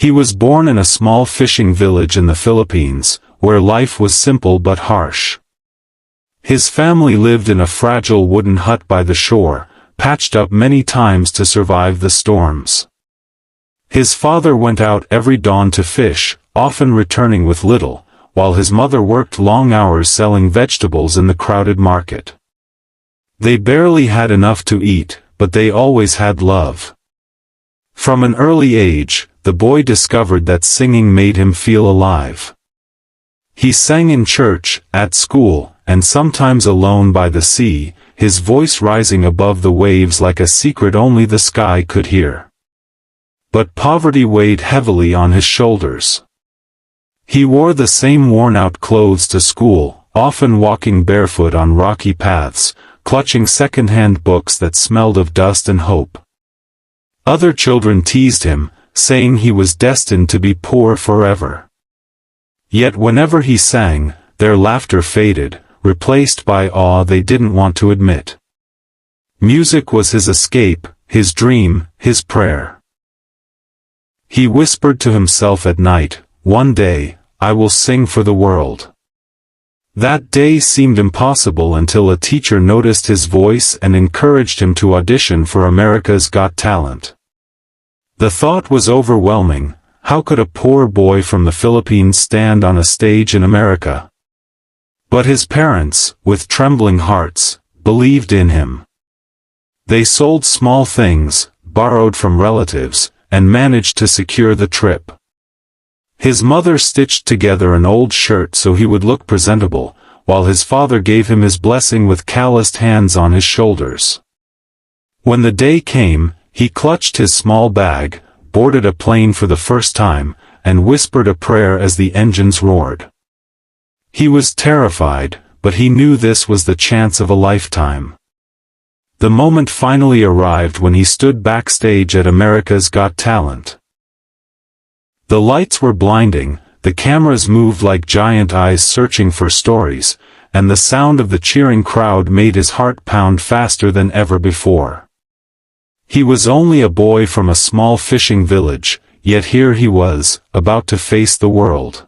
He was born in a small fishing village in the Philippines, where life was simple but harsh. His family lived in a fragile wooden hut by the shore, patched up many times to survive the storms. His father went out every dawn to fish, often returning with little, while his mother worked long hours selling vegetables in the crowded market. They barely had enough to eat, but they always had love. From an early age, the boy discovered that singing made him feel alive. He sang in church, at school, and sometimes alone by the sea, his voice rising above the waves like a secret only the sky could hear. But poverty weighed heavily on his shoulders. He wore the same worn-out clothes to school, often walking barefoot on rocky paths, clutching second-hand books that smelled of dust and hope. Other children teased him, saying he was destined to be poor forever. Yet whenever he sang, their laughter faded, replaced by awe they didn't want to admit. Music was his escape, his dream, his prayer. He whispered to himself at night, "One day, I will sing for the world." That day seemed impossible until a teacher noticed his voice and encouraged him to audition for America's Got Talent. The thought was overwhelming. How could a poor boy from the Philippines stand on a stage in America? But his parents, with trembling hearts, believed in him. They sold small things, borrowed from relatives, and managed to secure the trip. His mother stitched together an old shirt so he would look presentable, while his father gave him his blessing with calloused hands on his shoulders. When the day came, he clutched his small bag, boarded a plane for the first time, and whispered a prayer as the engines roared. He was terrified, but he knew this was the chance of a lifetime. The moment finally arrived when he stood backstage at America's Got Talent. The lights were blinding, the cameras moved like giant eyes searching for stories, and the sound of the cheering crowd made his heart pound faster than ever before. He was only a boy from a small fishing village, yet here he was, about to face the world.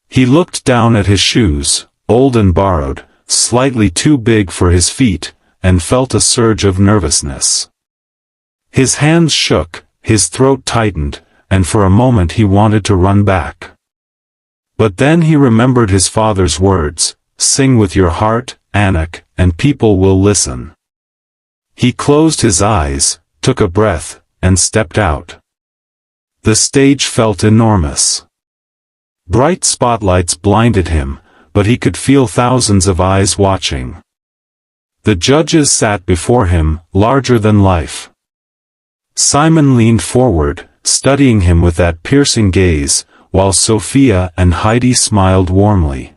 He looked down at his shoes, old and borrowed, slightly too big for his feet, and felt a surge of nervousness. His hands shook, his throat tightened, and for a moment he wanted to run back. But then he remembered his father's words, "Sing with your heart, Anak, and people will listen." He closed his eyes, took a breath, and stepped out. The stage felt enormous. Bright spotlights blinded him, but he could feel thousands of eyes watching. The judges sat before him, larger than life. Simon leaned forward, studying him with that piercing gaze, while Sophia and Heidi smiled warmly.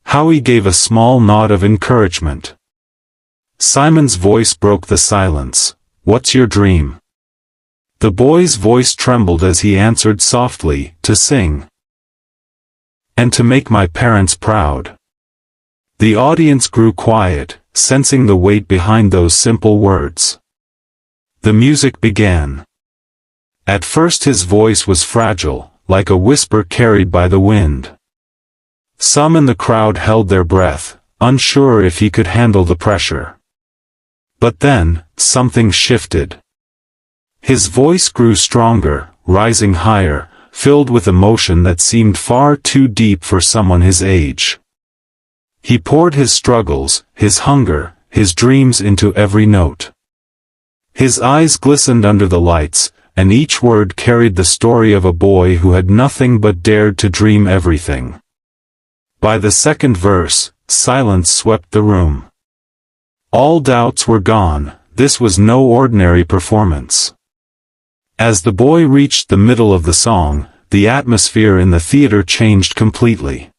Howie gave a small nod of encouragement. Simon's voice broke the silence. "What's your dream?" The boy's voice trembled as he answered softly, "To sing. And to make my parents proud." The audience grew quiet, sensing the weight behind those simple words. The music began. At first his voice was fragile, like a whisper carried by the wind. Some in the crowd held their breath, unsure if he could handle the pressure. But then, something shifted. His voice grew stronger, rising higher, filled with emotion that seemed far too deep for someone his age. He poured his struggles, his hunger, his dreams into every note. His eyes glistened under the lights, and each word carried the story of a boy who had nothing but dared to dream everything. By the second verse, silence swept the room. All doubts were gone, this was no ordinary performance. As the boy reached the middle of the song, the atmosphere in the theater changed completely.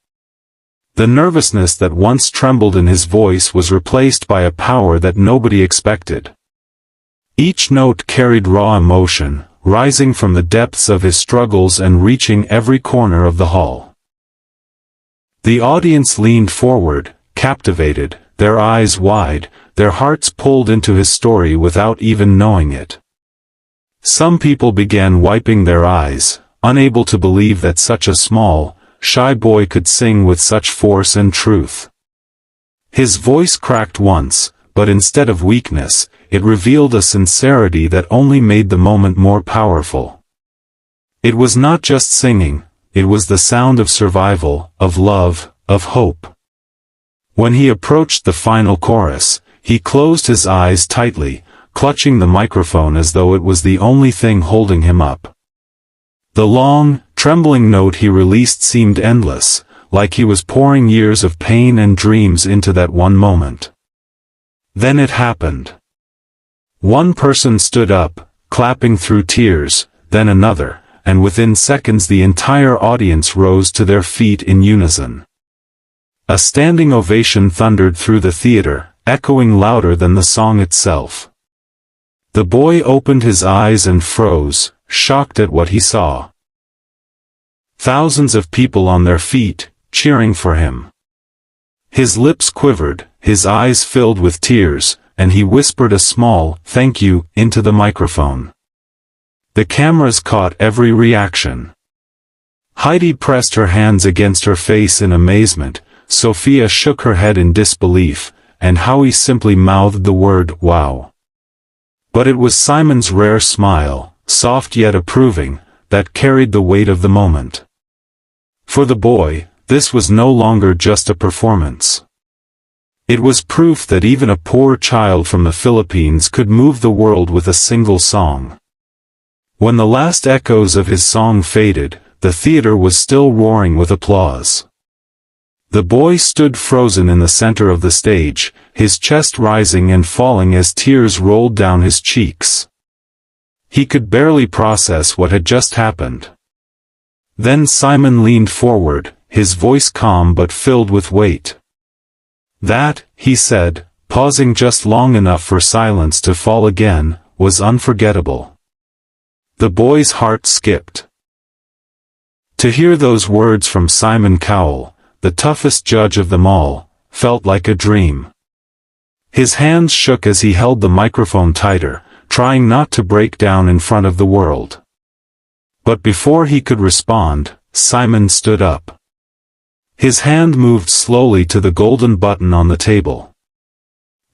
The nervousness that once trembled in his voice was replaced by a power that nobody expected. Each note carried raw emotion, rising from the depths of his struggles and reaching every corner of the hall. The audience leaned forward, captivated, their eyes wide, their hearts pulled into his story without even knowing it. Some people began wiping their eyes, unable to believe that such a small, shy boy could sing with such force and truth. His voice cracked once, but instead of weakness, it revealed a sincerity that only made the moment more powerful. It was not just singing, it was the sound of survival, of love, of hope. When he approached the final chorus, he closed his eyes tightly, clutching the microphone as though it was the only thing holding him up. The long, trembling note he released seemed endless, like he was pouring years of pain and dreams into that one moment. Then it happened. One person stood up, clapping through tears, then another, and within seconds the entire audience rose to their feet in unison. A standing ovation thundered through the theater, echoing louder than the song itself. The boy opened his eyes and froze, shocked at what he saw. Thousands of people on their feet, cheering for him. His lips quivered, his eyes filled with tears, and he whispered a small, "Thank you," into the microphone. The cameras caught every reaction. Heidi pressed her hands against her face in amazement, Sophia shook her head in disbelief, and Howie simply mouthed the word, "Wow." But it was Simon's rare smile, soft yet approving, that carried the weight of the moment. For the boy, this was no longer just a performance. It was proof that even a poor child from the Philippines could move the world with a single song. When the last echoes of his song faded, the theater was still roaring with applause. The boy stood frozen in the center of the stage, his chest rising and falling as tears rolled down his cheeks. He could barely process what had just happened. Then Simon leaned forward, his voice calm but filled with weight. "That," he said, pausing just long enough for silence to fall again, "was unforgettable." The boy's heart skipped. To hear those words from Simon Cowell, the toughest judge of them all, felt like a dream. His hands shook as he held the microphone tighter, trying not to break down in front of the world. But before he could respond, Simon stood up. His hand moved slowly to the golden button on the table.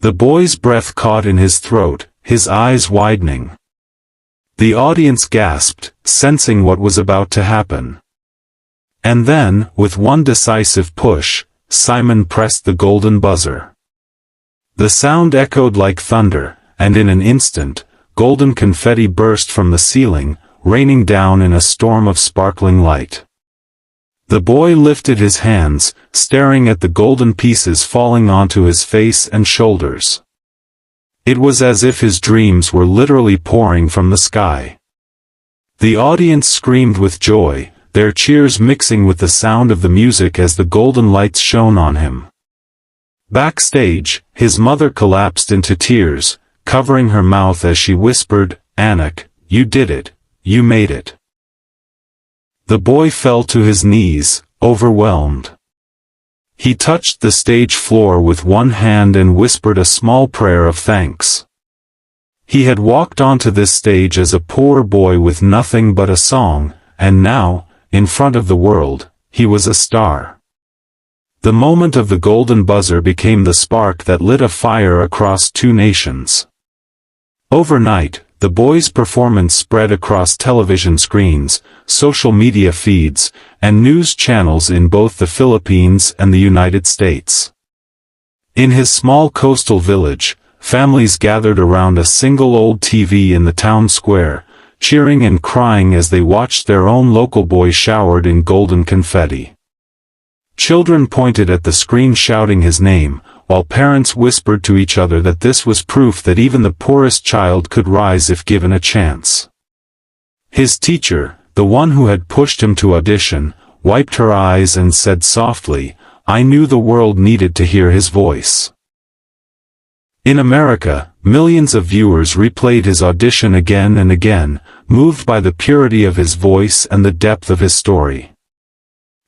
The boy's breath caught in his throat, his eyes widening. The audience gasped, sensing what was about to happen. And then, with one decisive push, Simon pressed the golden buzzer. The sound echoed like thunder, and in an instant, golden confetti burst from the ceiling, raining down in a storm of sparkling light. The boy lifted his hands, staring at the golden pieces falling onto his face and shoulders. It was as if his dreams were literally pouring from the sky. The audience screamed with joy, their cheers mixing with the sound of the music as the golden lights shone on him. Backstage, his mother collapsed into tears, covering her mouth as she whispered, "Anak, you did it, you made it." The boy fell to his knees, overwhelmed. He touched the stage floor with one hand and whispered a small prayer of thanks. He had walked onto this stage as a poor boy with nothing but a song, and now, in front of the world, he was a star. The moment of the golden buzzer became the spark that lit a fire across two nations. Overnight, the boy's performance spread across television screens, social media feeds, and news channels in both the Philippines and the United States. In his small coastal village, families gathered around a single old TV in the town square, cheering and crying as they watched their own local boy showered in golden confetti. Children pointed at the screen shouting his name, while parents whispered to each other that this was proof that even the poorest child could rise if given a chance. His teacher, the one who had pushed him to audition, wiped her eyes and said softly, "I knew the world needed to hear his voice." In America, millions of viewers replayed his audition again and again, moved by the purity of his voice and the depth of his story.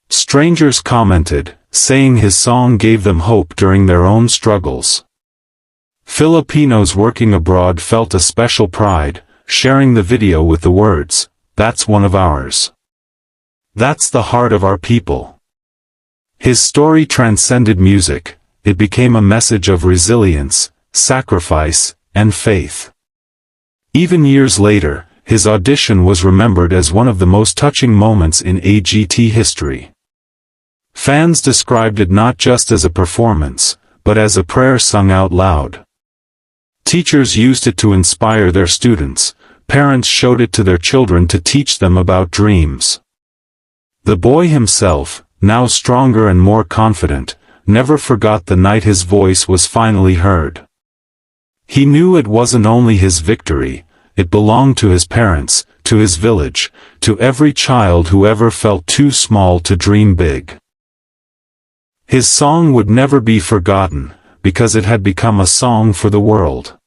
Strangers commented, saying his song gave them hope during their own struggles. Filipinos working abroad felt a special pride, sharing the video with the words, "That's one of ours. That's the heart of our people." His story transcended music. It became a message of resilience, sacrifice, and faith. Even years later, his audition was remembered as one of the most touching moments in AGT history. Fans described it not just as a performance, but as a prayer sung out loud. Teachers used it to inspire their students, parents showed it to their children to teach them about dreams. The boy himself, now stronger and more confident, never forgot the night his voice was finally heard. He knew it wasn't only his victory, it belonged to his parents, to his village, to every child who ever felt too small to dream big. His song would never be forgotten, because it had become a song for the world.